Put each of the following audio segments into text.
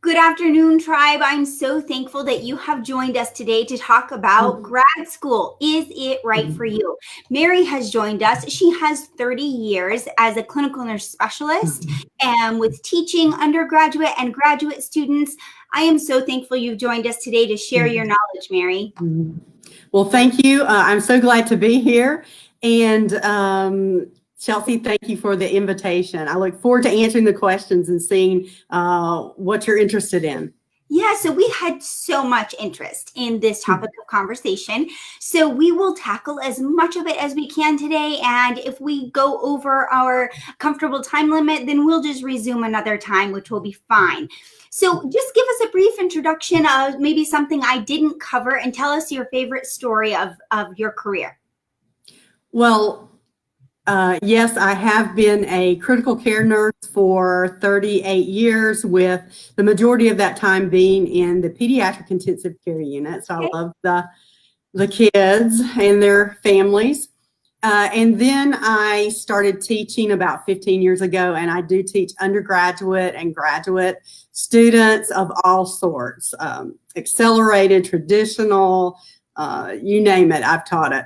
Good afternoon, tribe. I'm so thankful that you have joined us today to talk about grad school. Is it right for you? Mary has joined us. She has 30 years as a clinical nurse specialist and with teaching undergraduate and graduate students. I am so thankful you've joined us today to share your knowledge, Mary. Well, thank you. I'm so glad to be here. And Chelsea, thank you for the invitation. I look forward to answering the questions and seeing what you're interested in. Yeah, so we had so much interest in this topic of conversation. So we will tackle as much of it as we can today. And if we go over our comfortable time limit, then we'll just resume another time, which will be fine. So just give us a brief introduction of maybe something I didn't cover and tell us your favorite story of your career. Well, yes, I have been a critical care nurse for 38 years, with the majority of that time being in the pediatric intensive care unit. So I love the kids and their families. And then I started teaching about 15 years ago, and I do teach undergraduate and graduate students of all sorts, accelerated, traditional, you name it, I've taught it.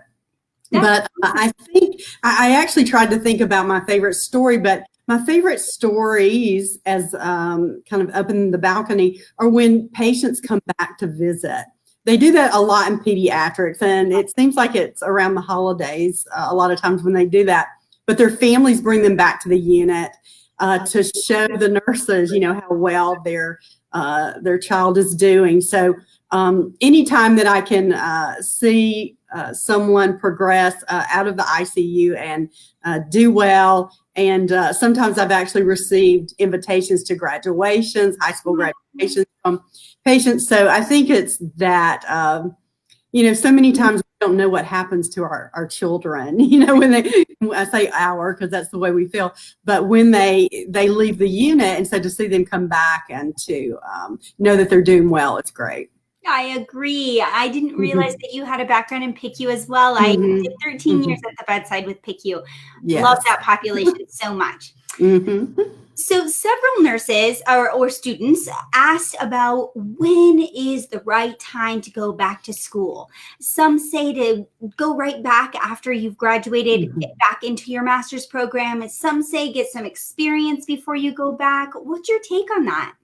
But I think I actually tried to think about my favorite story, but my favorite stories, as kind of up in the balcony, are when patients come back to visit. They do that a lot in pediatrics, and it seems like it's around the holidays a lot of times when they do that. But their families bring them back to the unit to show the nurses, you know, how well their child is doing. So anytime that I can see someone progress out of the ICU and do well, and sometimes I've actually received invitations to graduations, high school graduations from patients. So I think it's that, you know, so many times we don't know what happens to our children, you know, when I say our, because that's the way we feel, but when they leave the unit, and so to see them come back and to know that they're doing well, it's great. I agree. I didn't realize that you had a background in PICU as well. I did 13 years at the bedside with PICU. Yes. Love that population so much. So several nurses or students asked about when is the right time to go back to school. Some say to go right back after you've graduated, get back into your master's program. And some say get some experience before you go back. What's your take on that?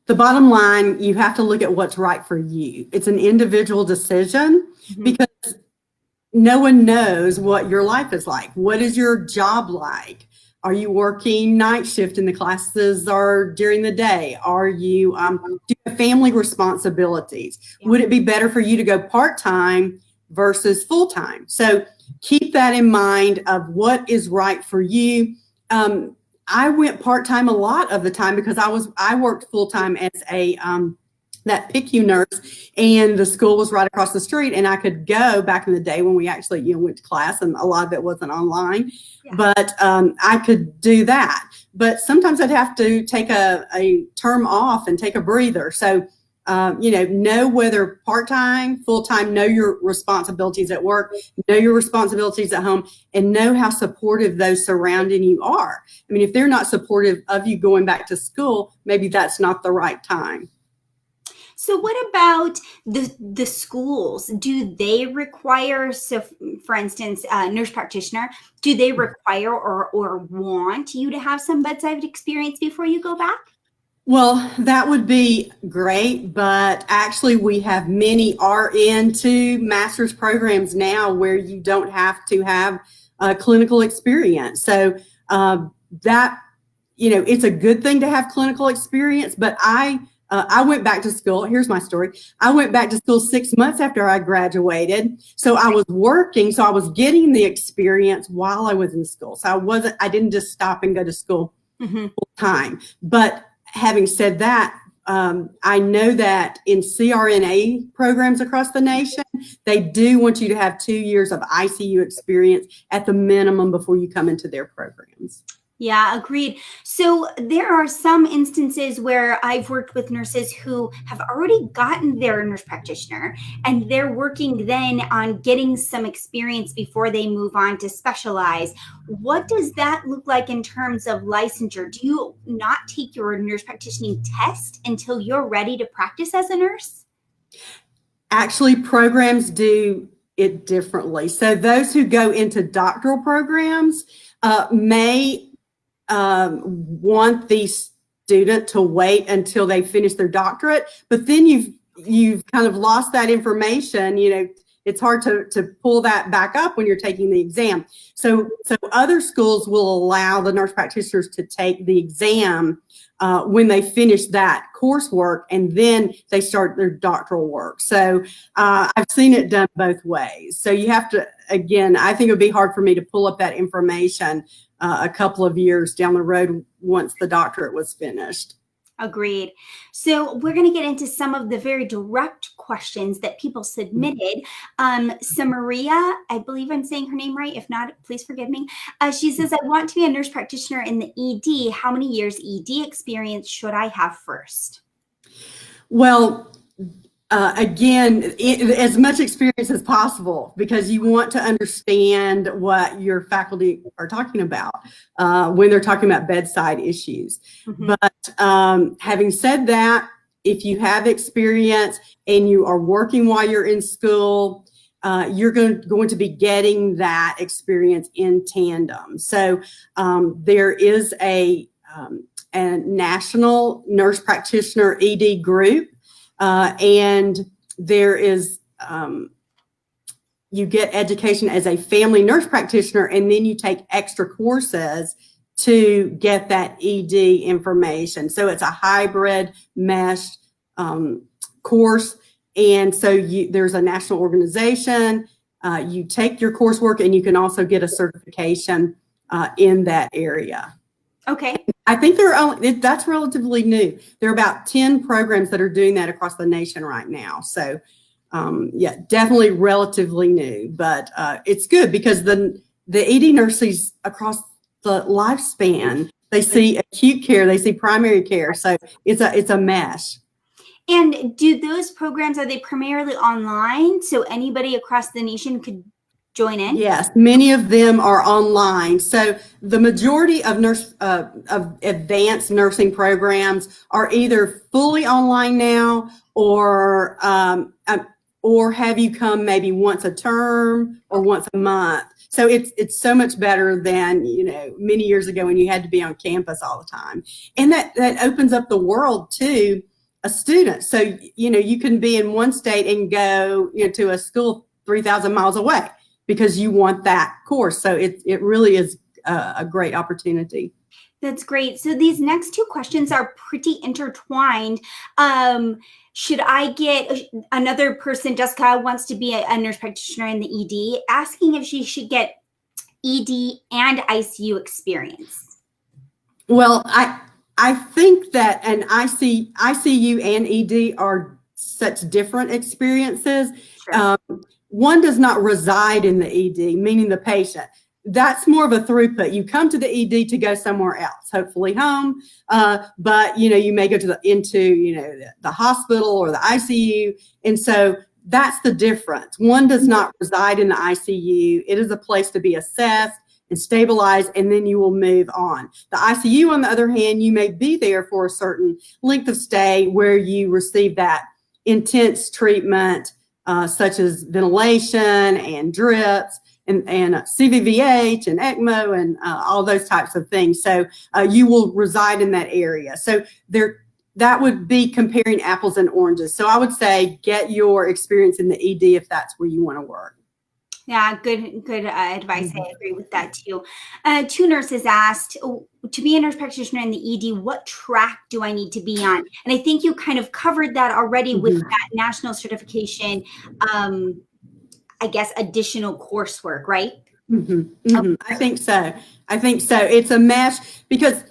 The bottom line, you have to look at what's right for you. It's an individual decision because no one knows what your life is like. What is your job like? Are you working night shift and the classes are during the day? Are you do you have family responsibilities? Would it be better for you to go part-time versus full-time? So keep that in mind of what is right for you. I went part-time a lot of the time because I worked full-time as a that PICU nurse, and the school was right across the street, and I could go back in the day when we actually, you know, went to class, and a lot of it wasn't online, but I could do that. But sometimes I'd have to take a term off and take a breather. So you know whether part-time, full-time, know your responsibilities at work, know your responsibilities at home, and know how supportive those surrounding you are. I mean, if they're not supportive of you going back to school, maybe that's not the right time. So what about the schools? Do they require, so for instance, nurse practitioner, do they require or want you to have some bedside experience before you go back? Well, that would be great, but actually we have many RN to master's programs now where you don't have to have clinical experience. So that, you know, it's a good thing to have clinical experience, but I went back to school. Here's my story. I went back to school 6 months after I graduated. So I was working, so I was getting the experience while I was in school. So I didn't just stop and go to school full time. But having said that, I know that in CRNA programs across the nation, they do want you to have 2 years of ICU experience at the minimum before you come into their programs. Yeah, agreed. So there are some instances where I've worked with nurses who have already gotten their nurse practitioner and they're working then on getting some experience before they move on to specialize. What does that look like in terms of licensure? Do you not take your nurse practicing test until you're ready to practice as a nurse? Actually, programs do it differently. So those who go into doctoral programs may want the student to wait until they finish their doctorate, but then you've kind of lost that information. You know, it's hard to pull that back up when you're taking the exam. So other schools will allow the nurse practitioners to take the exam when they finish that coursework, and then they start their doctoral work. So I've seen it done both ways. So you have to, again, I think it would be hard for me to pull up that information a couple of years down the road once the doctorate was finished. Agreed. So we're going to get into some of the very direct questions that people submitted. Samaria, I believe I'm saying her name right. If not, please forgive me. She says, I want to be a nurse practitioner in the ED. How many years ED experience should I have first? Well, again, as much experience as possible, because you want to understand what your faculty are talking about when they're talking about bedside issues. Mm-hmm. But having said that, if you have experience and you are working while you're in school, you're going to be getting that experience in tandem. So there is a national nurse practitioner ED group. And there is, you get education as a family nurse practitioner, and then you take extra courses to get that ED information. So it's a hybrid meshed course. And so there's a national organization. You take your coursework, and you can also get a certification in that area. Okay. I think that's relatively new. There are about 10 programs that are doing that across the nation right now. So yeah, definitely relatively new, but it's good because the ED nurses across the lifespan, they see acute care, they see primary care. So it's a mesh. And do those programs, are they primarily online? So anybody across the nation could join in? Yes, many of them are online. So the majority of advanced nursing programs are either fully online now, or have you come maybe once a term or once a month. So it's so much better than, you know, many years ago when you had to be on campus all the time. And that opens up the world to a student. So, you know, you can be in one state and go, you know, to a school 3,000 miles away, because you want that course. So it really is a great opportunity. That's great. So these next two questions are pretty intertwined. Should I get another person, Jessica wants to be a nurse practitioner in the ED, asking if she should get ED and ICU experience? Well, I think that an ICU and ED are such different experiences. Sure. One does not reside in the ED, meaning the patient. That's more of a throughput. You come to the ED to go somewhere else, hopefully home, but you know, you may go to the hospital or the ICU, and so that's the difference. One does not reside in the ICU. It is a place to be assessed and stabilized, and then you will move on. The ICU, on the other hand, you may be there for a certain length of stay where you receive that intense treatment, such as ventilation and drips and CVVH and ECMO and all those types of things. So you will reside in that area. So that would be comparing apples and oranges. So I would say get your experience in the ED if that's where you want to work. Yeah, good advice. I agree with that too. Two nurses asked, to be a nurse practitioner in the ED, what track do I need to be on? And I think you kind of covered that already with that national certification, I guess, additional coursework, right? Okay. I think so. It's a mesh because,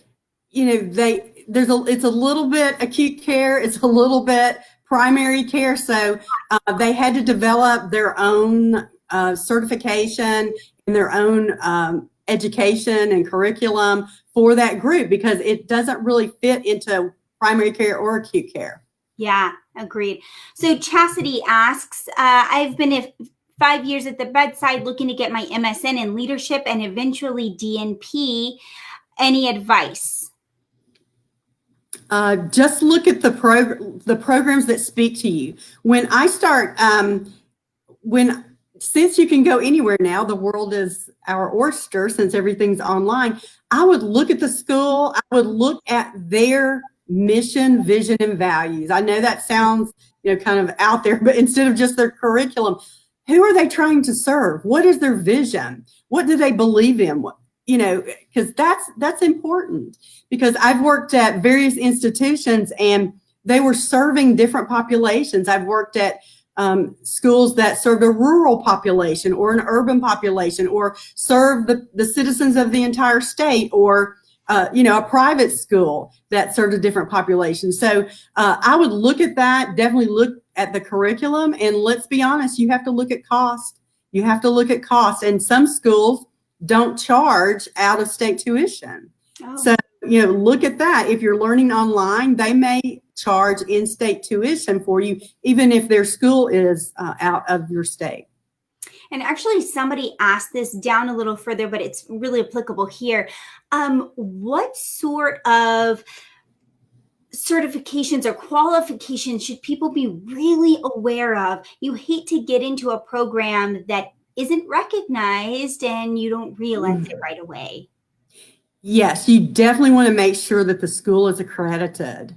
you know, it's a little bit acute care, it's a little bit primary care. So they had to develop their own certification and their own education and curriculum for that group, because it doesn't really fit into primary care or acute care. Yeah, agreed. So Chastity asks, I've been 5 years at the bedside looking to get my MSN in leadership and eventually DNP. Any advice? Just look at the programs that speak to you. When I start, since you can go anywhere now, the world is our oyster since everything's online, I would look at the school, I would look at their mission, vision, and values. I know that sounds, kind of out there, but instead of just their curriculum, who are they trying to serve? What is their vision? What do they believe in? Because that's important, because I've worked at various institutions and they were serving different populations. I've worked at schools that served a rural population or an urban population, or served the citizens of the entire state, or a private school that served a different population. So I would look at that, definitely look at the curriculum, and let's be honest, you have to look at cost. You have to look at cost, and some schools don't charge out-of-state tuition. Oh. So, look at that. If you're learning online, they may charge in-state tuition for you, even if their school is out of your state. And actually, somebody asked this down a little further, but it's really applicable here. What sort of certifications or qualifications should people be really aware of? You hate to get into a program that isn't recognized and you don't realize it right away. Yes, you definitely want to make sure that the school is accredited.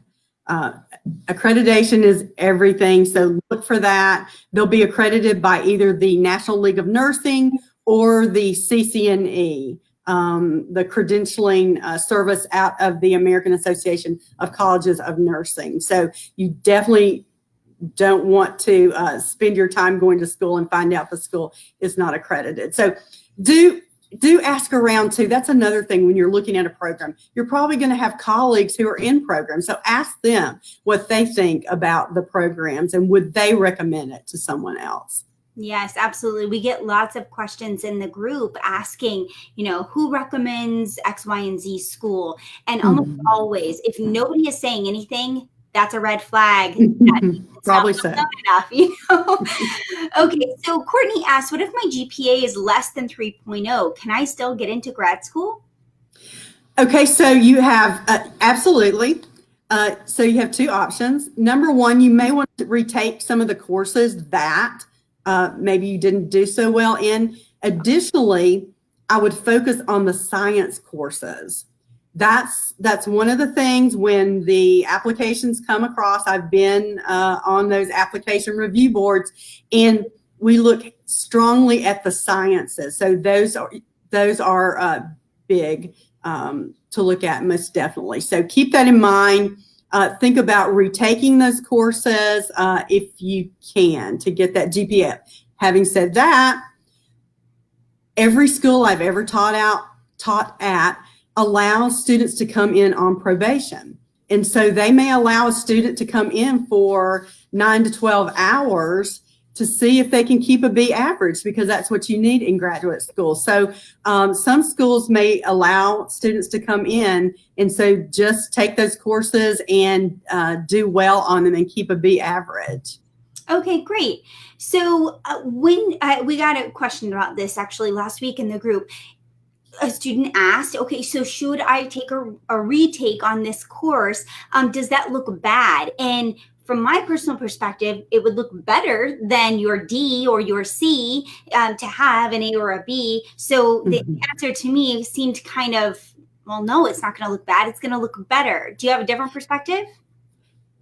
Accreditation is everything, so look for that. They'll be accredited by either the National League of Nursing or the CCNE, the credentialing service out of the American Association of Colleges of Nursing. So you definitely don't want to spend your time going to school and find out the school is not accredited. So do ask around too. That's another thing when you're looking at a program. You're probably going to have colleagues who are in programs. So ask them what they think about the programs and would they recommend it to someone else. Yes, absolutely. We get lots of questions in the group asking, who recommends X, Y, and Z school? And almost always, if nobody is saying anything, that's a red flag. Probably so. Enough, Okay, so Courtney asked, what if my GPA is less than 3.0? Can I still get into grad school? Okay, so you have, absolutely. So you have two options. Number one, you may want to retake some of the courses that maybe you didn't do so well in. Additionally, I would focus on the science courses. That's one of the things when the applications come across. I've been on those application review boards, and we look strongly at the sciences. So those are big to look at, most definitely. So keep that in mind. Think about retaking those courses if you can to get that GPA. Having said that, every school I've ever taught at allows students to come in on probation. And so they may allow a student to come in for 9 to 12 hours to see if they can keep a B average, because that's what you need in graduate school. So some schools may allow students to come in, and so just take those courses and do well on them and keep a B average. Okay, great. So when we got a question about this actually last week in the group. A student asked, okay, so should I take a retake on this course? Does that look bad? And from my personal perspective, it would look better than your D or your C to have an A or a B. So the answer to me seemed kind of, well, no, it's not going to look bad. It's going to look better. Do you have a different perspective?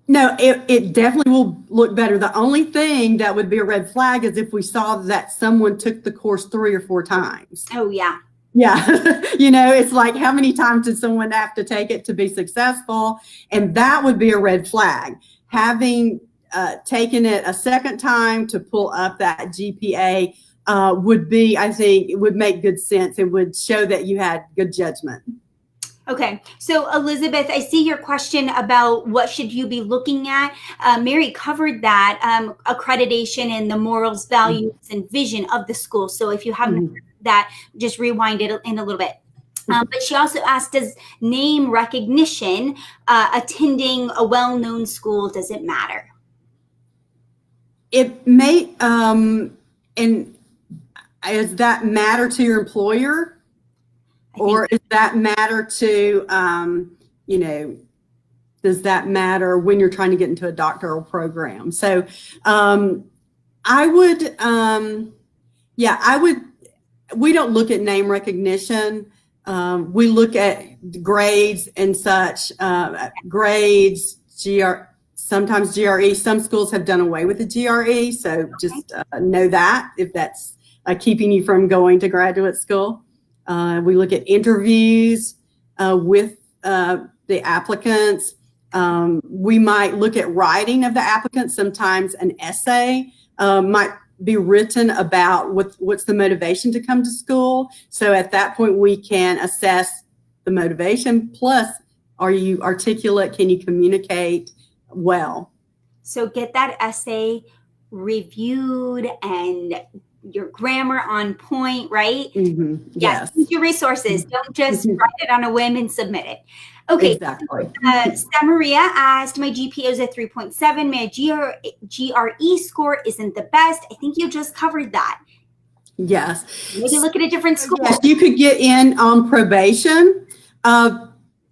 No, it definitely will look better. The only thing that would be a red flag is if we saw that someone took the course 3 or 4 times. Oh, yeah. Yeah, it's like, how many times did someone have to take it to be successful? And that would be a red flag. Having taken it a second time to pull up that GPA would be, I think, it would make good sense. It would show that you had good judgment. Okay, so Elizabeth, I see your question about what should you be looking at. Mary covered that accreditation and the morals, values, and vision of the school. So if you have that, just rewind it in a little bit. But she also asked, does name recognition, attending a well-known school, does it matter? It may, and does that matter to your employer? Or does that matter to, does that matter when you're trying to get into a doctoral program? So I would, we don't look at name recognition. We look at grades and such, grades, sometimes GRE. Some schools have done away with the GRE, so just know that if that's keeping you from going to graduate school. We look at interviews with the applicants. We might look at writing of the applicants. Sometimes an essay might be written about what's the motivation to come to school. So at that point, we can assess the motivation. Plus, are you articulate? Can you communicate well? So get that essay reviewed and your grammar on point, right? Mm-hmm. Yes. Use your resources. Don't just write it on a whim and submit it. Okay. Exactly. Maria asked, my GPA is a 3.7. My GRE score isn't the best. I think you just covered that. Yes. Maybe look at a different school. Yes, you could get in on probation.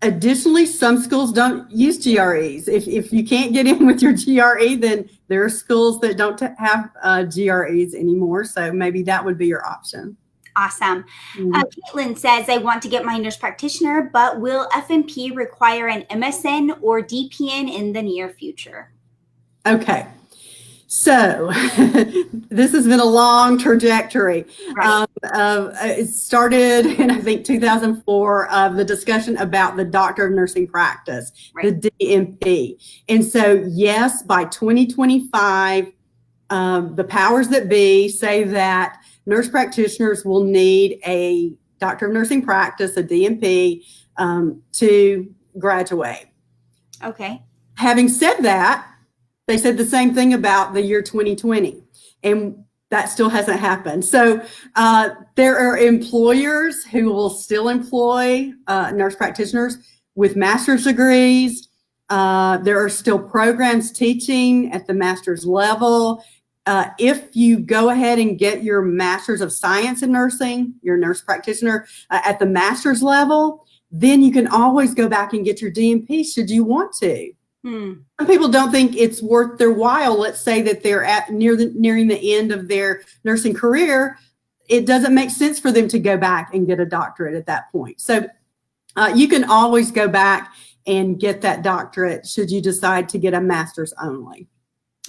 Additionally, some schools don't use GREs. If you can't get in with your GRE, then there are schools that don't have GREs anymore. So maybe that would be your option. Awesome. Caitlin says, I want to get my nurse practitioner, but will FNP require an MSN or DPN in the near future? Okay. So this has been a long trajectory. Right. It started in, I think, 2004 of the discussion about the Doctor of Nursing Practice, right, the DNP. And so, yes, by 2025, the powers that be say that nurse practitioners will need a Doctor of Nursing Practice, a DNP, to graduate. Okay. Having said that, they said the same thing about the year 2020, and that still hasn't happened. So there are employers who will still employ nurse practitioners with master's degrees. There are still programs teaching at the master's level. If you go ahead and get your master's of science in nursing, your nurse practitioner at the master's level, then you can always go back and get your DNP should you want to. Some people don't think it's worth their while. Let's say that they're nearing the end of their nursing career. It doesn't make sense for them to go back and get a doctorate at that point. So you can always go back and get that doctorate should you decide to get a master's only.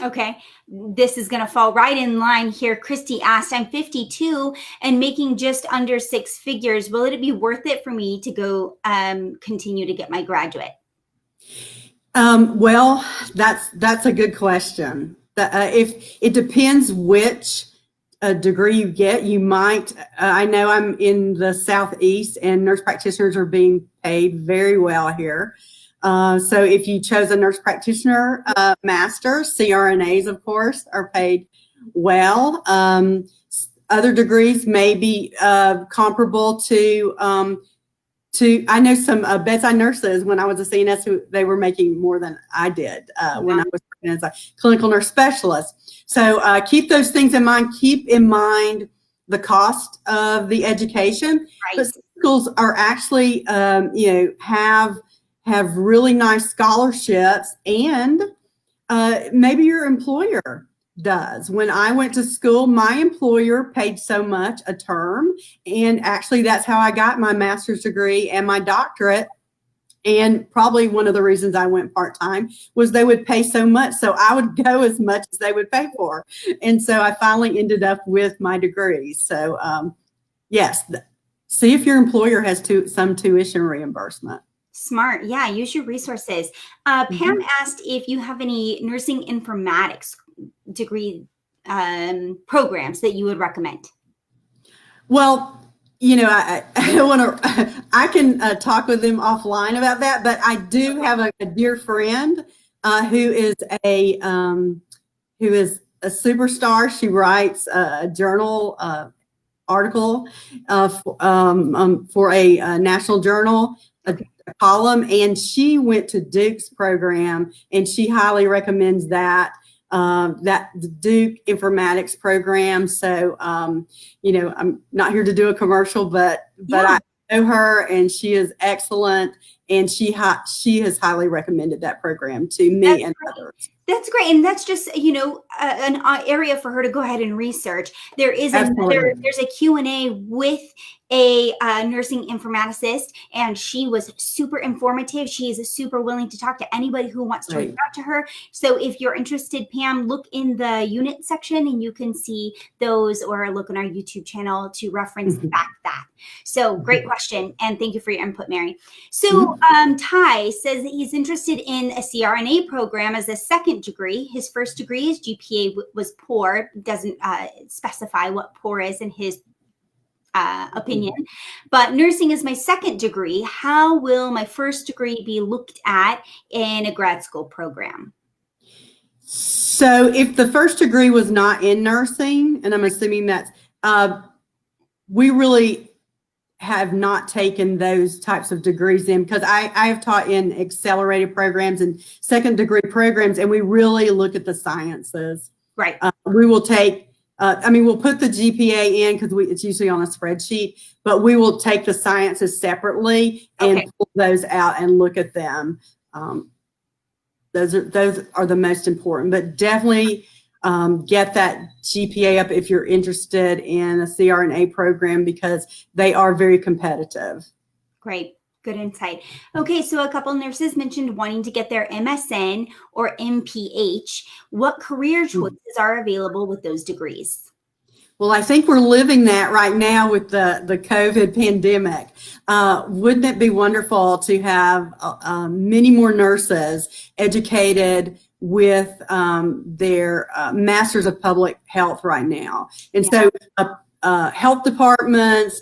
Okay, this is going to fall right in line here. Christy asked, I'm 52 and making just under 6 figures. Will it be worth it for me to go continue to get my graduate? Well, that's a good question. If it depends which degree you get, you might. I know I'm in the Southeast, and nurse practitioners are being paid very well here. So if you chose a nurse practitioner master's, CRNAs, of course, are paid well. Other degrees may be comparable to. I know some bedside nurses when I was a CNS who they were making more than I did when I was working as a clinical nurse specialist. So keep those things in mind. Keep in mind the cost of the education. Right. But schools are actually, have really nice scholarships, and maybe your employer does. When I went to school, my employer paid so much a term, and actually that's how I got my master's degree and my doctorate. And probably one of the reasons I went part-time was they would pay so much, so I would go as much as they would pay for. And so I finally ended up with my degree. So yes, see if your employer has some tuition reimbursement. Smart. Yeah, use your resources. Pam asked if you have any nursing informatics degree programs that you would recommend. Well, I don't want to, I can talk with them offline about that, but I do have a dear friend who is a superstar. She writes a journal article for a national journal, a column, and she went to Duke's program, and she highly recommends that the Duke informatics program. So, I'm not here to do a commercial, but I know her, and she is excellent, and she has highly recommended that program to me and others. That's great. And that's just, an area for her to go ahead and research. There is there's a Q&A with a nursing informaticist, and she was super informative. She is super willing to talk to anybody who wants to reach out to her. So if you're interested, Pam, look in the unit section and you can see those, or look on our YouTube channel to reference back that. So great question. And thank you for your input, Mary. So Ty says that he's interested in a CRNA program as a second degree. His first degree, his GPA was poor. Doesn't specify what poor is in his opinion, but nursing is my second degree. How will my first degree be looked at in a grad school program? So if the first degree was not in nursing, and I'm assuming that's, we really have not taken those types of degrees in, because I have taught in accelerated programs and second degree programs, and we really look at the sciences. Right. We will take, we'll put the GPA in because it's usually on a spreadsheet, but we will take the sciences separately and pull those out and look at them. Those are the most important, but definitely get that GPA up if you're interested in a CRNA program, because they are very competitive. Great. Good insight. Okay, so a couple nurses mentioned wanting to get their MSN or MPH. What career choices are available with those degrees? Well, I think we're living that right now with the COVID pandemic. Wouldn't it be wonderful to have many more nurses educated with their Masters of Public Health right now? And so health departments,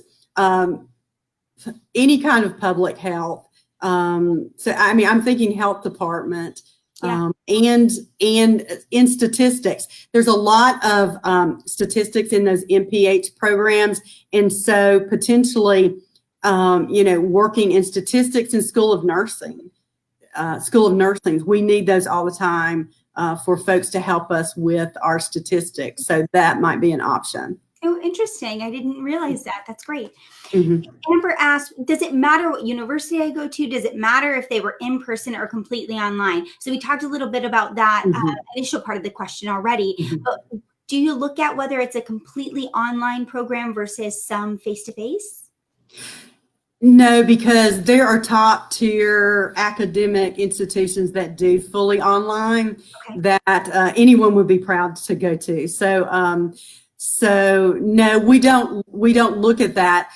any kind of public health. I'm thinking health department. And in statistics, there's a lot of statistics in those MPH programs, and so potentially, working in statistics in School of Nursing. We need those all the time for folks to help us with our statistics. So that might be an option. Oh, interesting. I didn't realize that. That's great. Amber asked, does it matter what university I go to? Does it matter if they were in person or completely online? So we talked a little bit about that initial part of the question already. But do you look at whether it's a completely online program versus some face-to-face? No, because there are top tier academic institutions that do fully online that anyone would be proud to go to. So no, we don't look at that.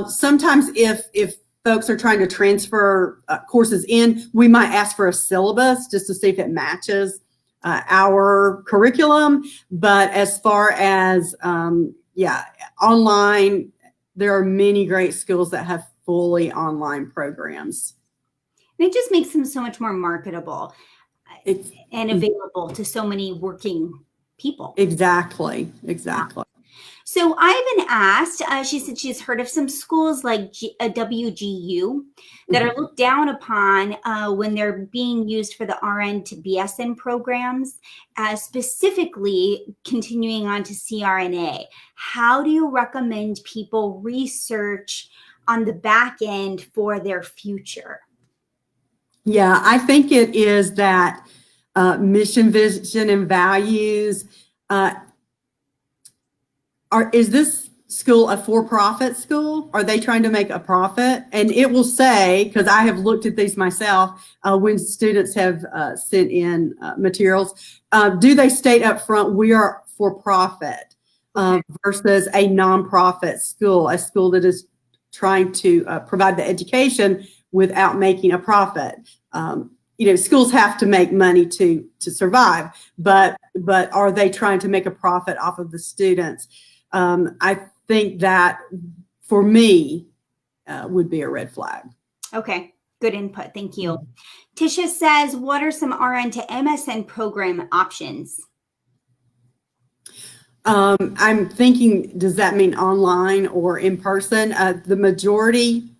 Sometimes if folks are trying to transfer courses in, we might ask for a syllabus just to see if it matches our curriculum. But as far as online, there are many great schools that have fully online programs. And it just makes them so much more marketable and available to so many working people. Exactly. So Ivan asked, she said she's heard of some schools like WGU that are looked down upon when they're being used for the RN to BSN programs, specifically continuing on to CRNA. How do you recommend people research on the back end for their future? Yeah, I think it is that mission, vision, and values. Is this school a for-profit school? Are they trying to make a profit? And it will say, because I have looked at these myself, when students have sent in materials, do they state up front, we are for-profit versus a nonprofit school, a school that is trying to provide the education without making a profit. Schools have to make money to survive, but are they trying to make a profit off of the students? I think that for me would be a red flag. Okay, good input. Thank you. Tisha says, what are some RN to MSN program options? I'm thinking, does that mean online or in person? The majority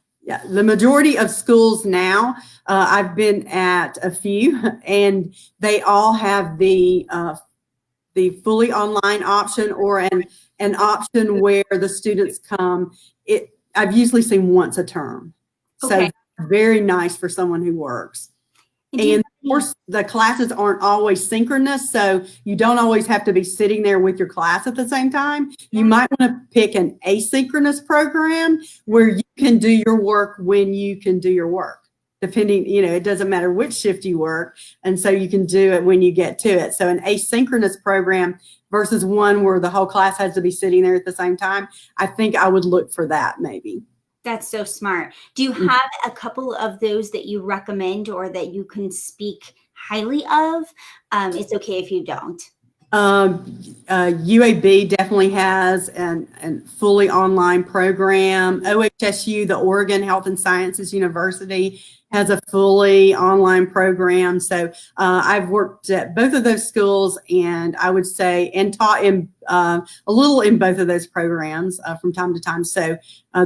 of schools now, I've been at a few, and they all have the fully online option or an option where the students come. I've usually seen once a term, so Okay. very nice for someone who works. And of course, the classes aren't always synchronous, so you don't always have to be sitting there with your class at the same time. You might want to pick an asynchronous program where you can do your work when you can do your work. Depending, it doesn't matter which shift you work, and so you can do it when you get to it. So an asynchronous program versus one where the whole class has to be sitting there at the same time, I think I would look for that maybe. That's so smart. Do you have a couple of those that you recommend or that you can speak highly of? It's okay if you don't. UAB definitely has an fully online program. OHSU, the Oregon Health and Sciences University, has a fully online program. So I've worked at both of those schools, and I would say, and taught in a little in both of those programs from time to time. So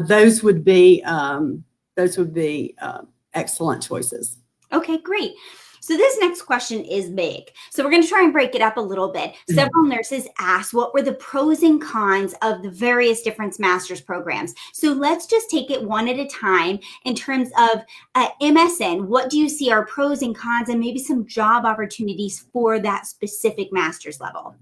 those would be excellent choices. Okay, great. So this next question is big. So we're going to try and break it up a little bit. Several nurses asked what were the pros and cons of the various different master's programs. So let's just take it one at a time in terms of MSN. What do you see are pros and cons and maybe some job opportunities for that specific master's level?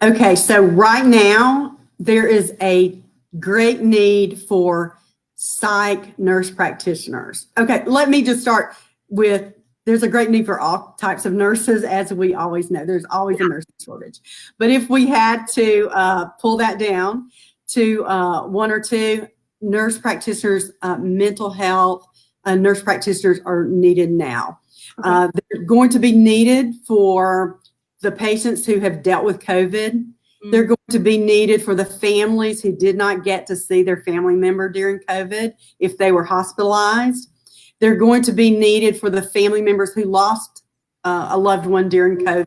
Okay, so right now there is a great need for psych nurse practitioners. Okay, let me just start with there's a great need for all types of nurses, as we always know. There's always a nursing shortage. But if we had to pull that down to one or two nurse practitioners, mental health nurse practitioners are needed now. Okay. They're going to be needed for the patients who have dealt with COVID. They're going to be needed for the families who did not get to see their family member during COVID if they were hospitalized. They're going to be needed for the family members who lost a loved one during COVID.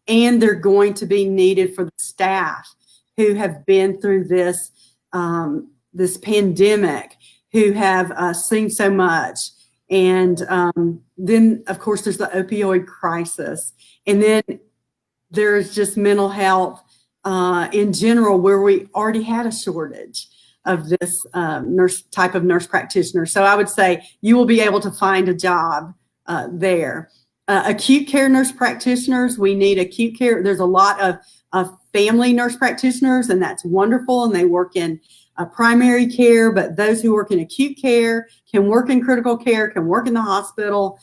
And they're going to be needed for the staff who have been through this, this pandemic, who have seen so much. And then, of course, there's the opioid crisis. And then there's just mental health in general, where we already had a shortage of this type of nurse practitioner. So I would say you will be able to find a job there. Acute care nurse practitioners, we need acute care. There's a lot of family nurse practitioners, and that's wonderful, and they work in primary care, but those who work in acute care can work in critical care, can work in the hospital.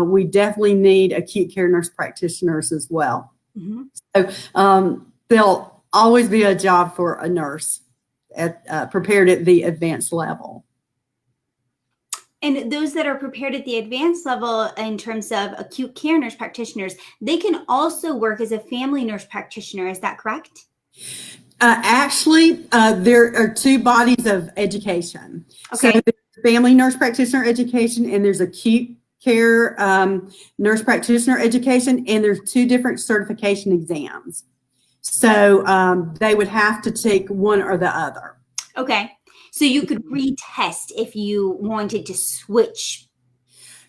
We definitely need acute care nurse practitioners as well. Mm-hmm. So there'll always be a job for a nurse prepared at the advanced level. And those that are prepared at the advanced level in terms of acute care nurse practitioners, they can also work as a family nurse practitioner. Is that correct? Actually, there are two bodies of education. Okay. So there's family nurse practitioner education, and there's acute care nurse practitioner education, and there's two different certification exams. So they would have to take one or the other. Okay. So you could retest if you wanted to switch.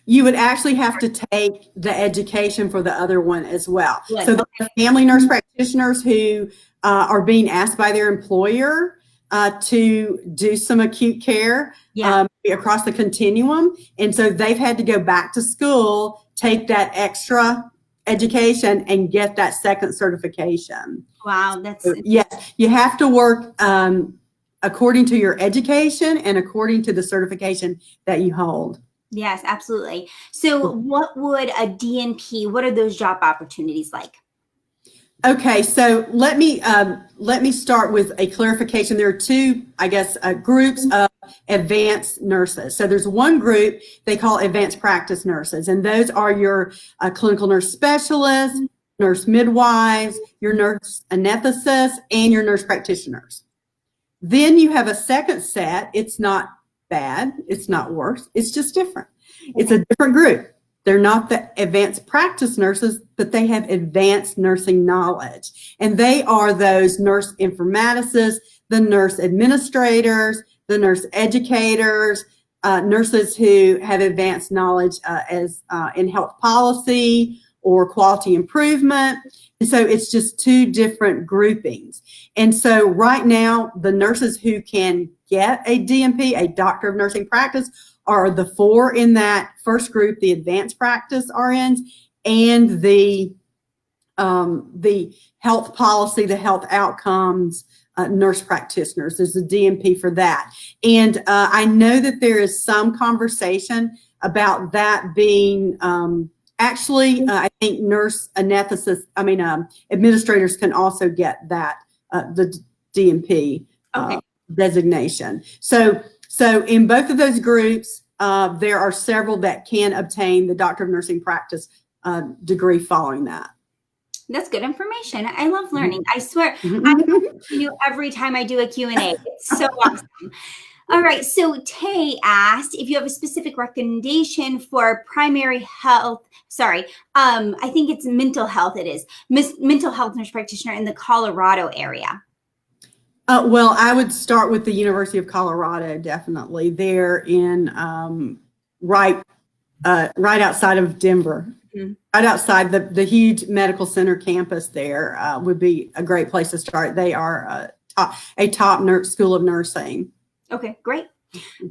You would actually have to take the education for the other one as well. Good. So the family nurse practitioners who are being asked by their employer to do some acute care across the continuum. And so they've had to go back to school, take that extra education, and get that second certification. Wow, that's yes, you have to work according to your education and according to the certification that you hold. Yes, absolutely. So what would a DNP, what are those job opportunities like? Okay, so let me start with a clarification. There are two, I guess, groups of advanced nurses. So there's one group they call advanced practice nurses, and those are your clinical nurse specialists, nurse midwives, your nurse anesthetists, and your nurse practitioners. Then you have a second set. It's not bad. It's not worse. It's just different. It's a different group. They're not the advanced practice nurses, but they have advanced nursing knowledge. And they are those nurse informaticists, the nurse administrators, the nurse educators, nurses who have advanced knowledge in health policy or quality improvement. And so it's just two different groupings. And so right now, the nurses who can get a DNP, a Doctor of Nursing Practice, are the four in that first group, the advanced practice RNs, and the health policy, the health outcomes nurse practitioners. There's a DNP for that. And I know that there is some conversation about that being I think nurse anestheticists, administrators can also get that, the DNP designation. So in both of those groups, there are several that can obtain the Doctor of Nursing Practice degree following that. That's good information. I love learning. I swear, I learn new every time I do a Q&A. It's so awesome. All right. So Tay asked if you have a specific recommendation for primary health. Sorry. I think it's mental health. It is mental health nurse practitioner in the Colorado area. Well, I would start with the University of Colorado, definitely. They're in right outside of Denver, right outside the huge medical center campus there would be a great place to start. They are a top school of nursing. Okay, great.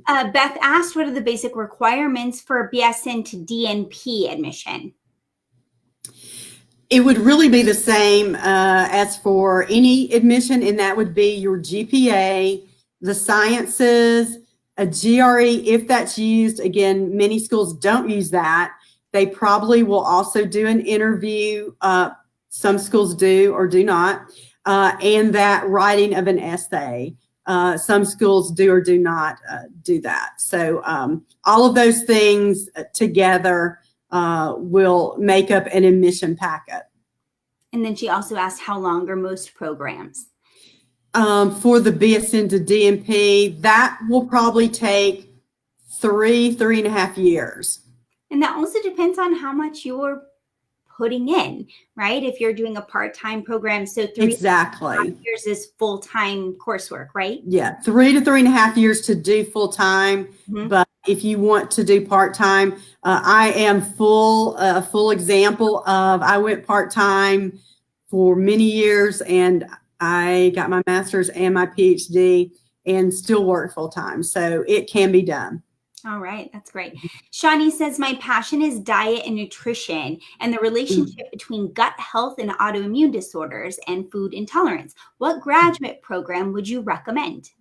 Beth asked, what are the basic requirements for BSN to DNP admission? It would really be the same as for any admission, and that would be your GPA, the sciences, a GRE, if that's used. Again, many schools don't use that. They probably will also do an interview. Some schools do or do not. And that writing of an essay. Some schools do or do not do that. So all of those things together will make up an admission packet. And then she also asked, how long are most programs? For the BSN to DNP, that will probably take 3.5 years. And that also depends on how much you're putting in, right? If you're doing a part-time program, so 3.5 years is full-time coursework, right? Yeah, 3 to 3.5 years to do full-time. But if you want to do part-time, I am full example of, I went part-time for many years and I got my master's and my PhD and still work full-time. So it can be done. All right. That's great. Shawnee says, my passion is diet and nutrition and the relationship between gut health and autoimmune disorders and food intolerance. What graduate program would you recommend?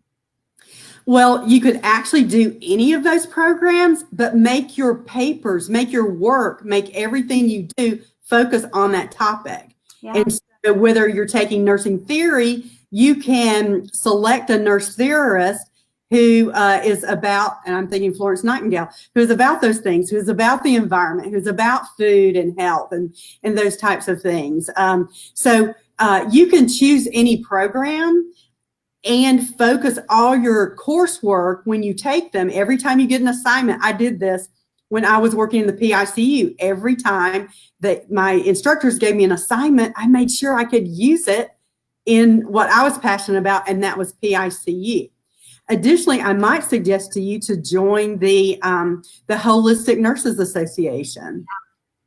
Well, you could actually do any of those programs, but make your papers, make your work, make everything you do focus on that topic. Yeah. And so whether you're taking nursing theory, you can select a nurse theorist who is about, and I'm thinking Florence Nightingale, who's about those things, who's about the environment, who's about food and health and those types of things. So you can choose any program and focus all your coursework when you take them. Every time you get an assignment, I did this when I was working in the PICU. Every time that my instructors gave me an assignment, I made sure I could use it in what I was passionate about, and that was PICU. Additionally, I might suggest to you to join the Holistic Nurses Association.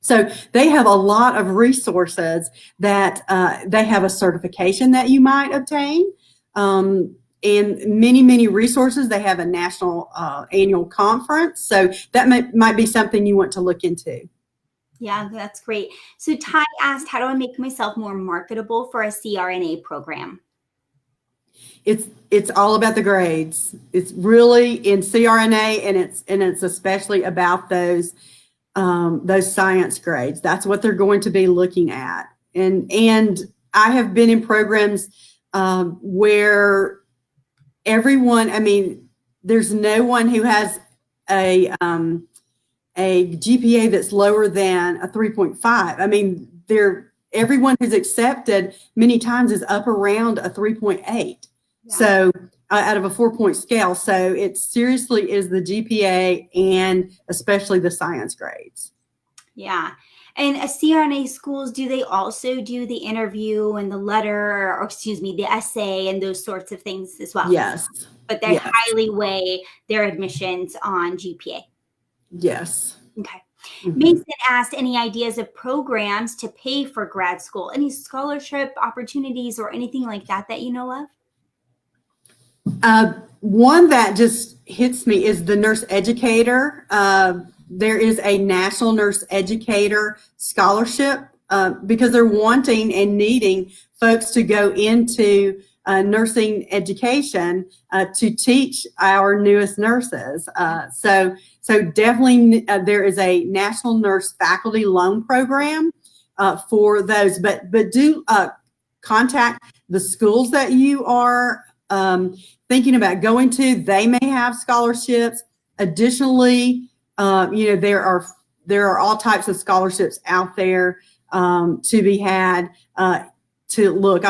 So they have a lot of resources that they have a certification that you might obtain. And many, many resources. They have a national annual conference. So that might be something you want to look into. Yeah, that's great. So Ty asked, how do I make myself more marketable for a CRNA program? It's all about the grades. It's really in CRNA, and it's especially about those science grades. That's what they're going to be looking at. And I have been in programs where everyone, I mean, there's no one who has a GPA that's lower than a 3.5. I mean, everyone who's accepted many times is up around a 3.8. Yeah. So out of a 4-point scale. So it seriously is the GPA and especially the science grades. Yeah. And CRNA schools, do they also do the interview and the letter, or excuse me, the essay and those sorts of things as well? Yes. But they Yes. highly weigh their admissions on GPA. Yes. Okay. Mhm. Mason asked, any ideas of programs to pay for grad school? Any scholarship opportunities or anything like that that you know of? One that just hits me is the nurse educator. There is a national nurse educator scholarship because they're wanting and needing folks to go into nursing education to teach our newest nurses. So definitely there is a national nurse faculty loan program for those, but do contact the schools that you are thinking about going to. They may have scholarships. Additionally, there are all types of scholarships out there to be had. To look,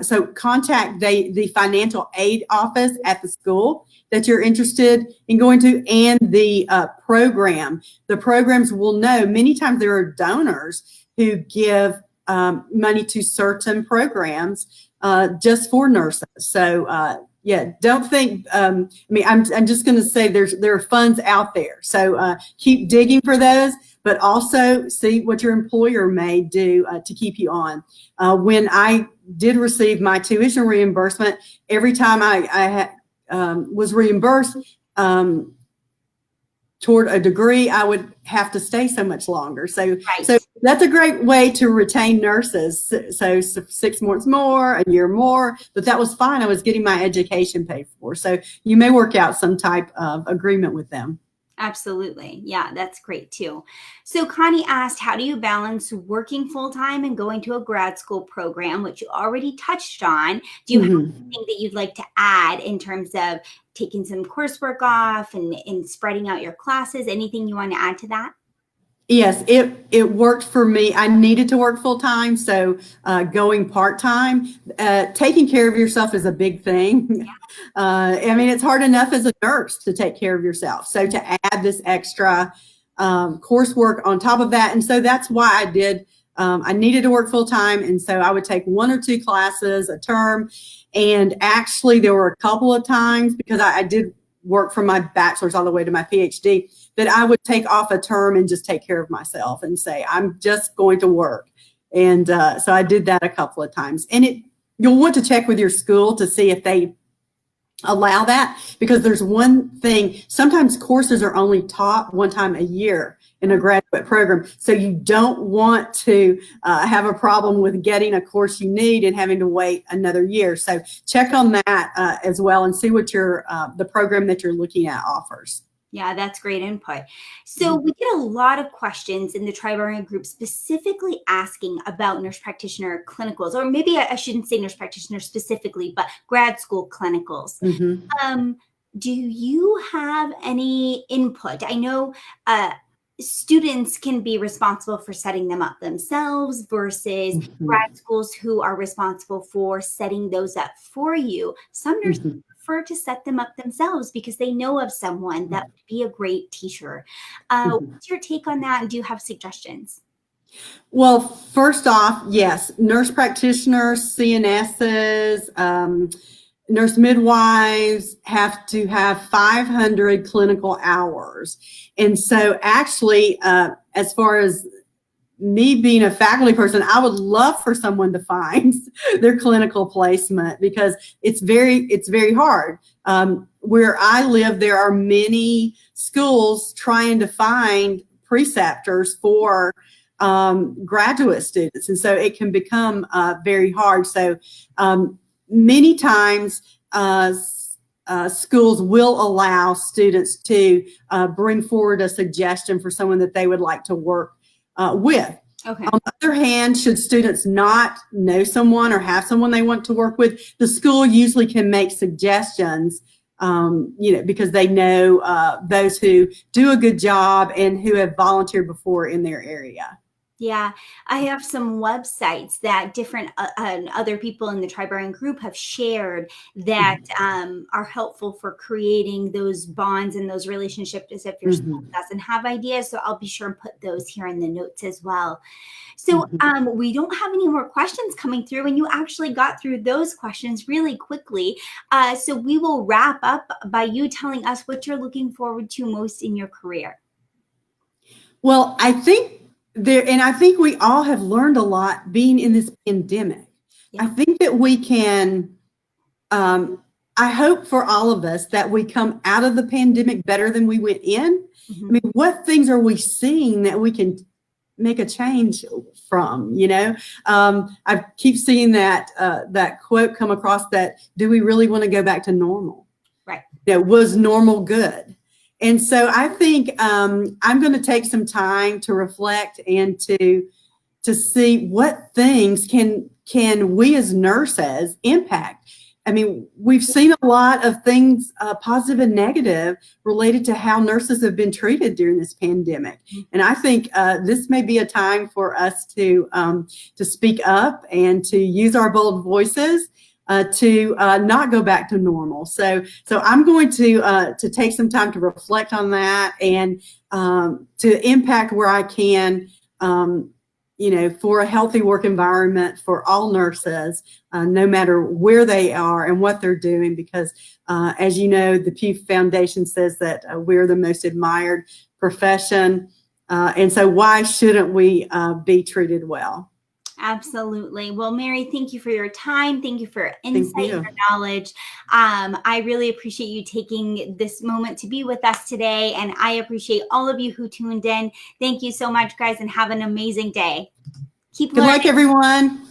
so contact the financial aid office at the school that you're interested in going to, and the program. The programs will know. Many times there are donors who give money to certain programs just for nurses. So yeah, don't think. I'm just going to say there are funds out there. So keep digging for those, but also see what your employer may do to keep you on. When I did receive my tuition reimbursement, every time I was reimbursed toward a degree, I would have to stay so much longer. So that's a great way to retain nurses. So 6 months more, a year more, but that was fine. I was getting my education paid for. So you may work out some type of agreement with them. Absolutely. Yeah, that's great too. So Connie asked, how do you balance working full-time and going to a grad school program, which you already touched on? Do you have anything that you'd like to add in terms of taking some coursework off and spreading out your classes? Anything you want to add to that? Yes, it worked for me. I needed to work full time, so going part time, taking care of yourself is a big thing. It's hard enough as a nurse to take care of yourself. So to add this extra coursework on top of that, and so that's why I did. I needed to work full time, and so I would take 1 or 2 classes a term. And actually, there were a couple of times because I did work from my bachelor's all the way to my PhD, that I would take off a term and just take care of myself and say, I'm just going to work. And so I did that a couple of times. And you'll want to check with your school to see if they allow that, because there's one thing, sometimes courses are only taught 1 time a year in a graduate program. So you don't want to have a problem with getting a course you need and having to wait another year. So check on that as well and see what the program that you're looking at offers. Yeah, that's great input. So we get a lot of questions in the Tri-Barian group specifically asking about nurse practitioner clinicals, or maybe I shouldn't say nurse practitioner specifically, but grad school clinicals. Do you have any input? I know students can be responsible for setting them up themselves versus grad schools who are responsible for setting those up for you. Some nurses prefer to set them up themselves because they know of someone that would be a great teacher. What's your take on that, and do you have suggestions? Well, first off, yes, nurse practitioners, CNSs, nurse midwives have to have 500 clinical hours. And so actually, as far as me being a faculty person, I would love for someone to find their clinical placement, because it's very hard. Where I live, there are many schools trying to find preceptors for graduate students, and so it can become very hard. So many times schools will allow students to bring forward a suggestion for someone that they would like to work with. Okay. On the other hand, should students not know someone or have someone they want to work with, the school usually can make suggestions, because they know those who do a good job and who have volunteered before in their area. Yeah, I have some websites that different other people in the Tribarian group have shared that are helpful for creating those bonds and those relationships if your spouse doesn't have ideas. So I'll be sure and put those here in the notes as well. So we don't have any more questions coming through, and you actually got through those questions really quickly. So we will wrap up by you telling us what you're looking forward to most in your career. Well, I think I think we all have learned a lot being in this pandemic. Yeah. I think that we can, I hope for all of us that we come out of the pandemic better than we went in. I mean, what things are we seeing that we can make a change from, you know? I keep seeing that quote come across, that do we really want to go back to normal? Right. That was normal good. And so I think I'm going to take some time to reflect and to see what things can we as nurses impact. I mean, we've seen a lot of things, positive and negative, related to how nurses have been treated during this pandemic. And I think this may be a time for us to speak up and to use our bold voices to not go back to normal. So I'm going to take some time to reflect on that and to impact where I can, you know, for a healthy work environment for all nurses, no matter where they are and what they're doing, because as you know, the Pew Foundation says that we're the most admired profession. And so why shouldn't we be treated well? Absolutely. Well, Mary, thank you for your time. Thank you for your insight and your knowledge. I really appreciate you taking this moment to be with us today. And I appreciate all of you who tuned in. Thank you so much, guys, and have an amazing day. Keep learning. Good luck, everyone.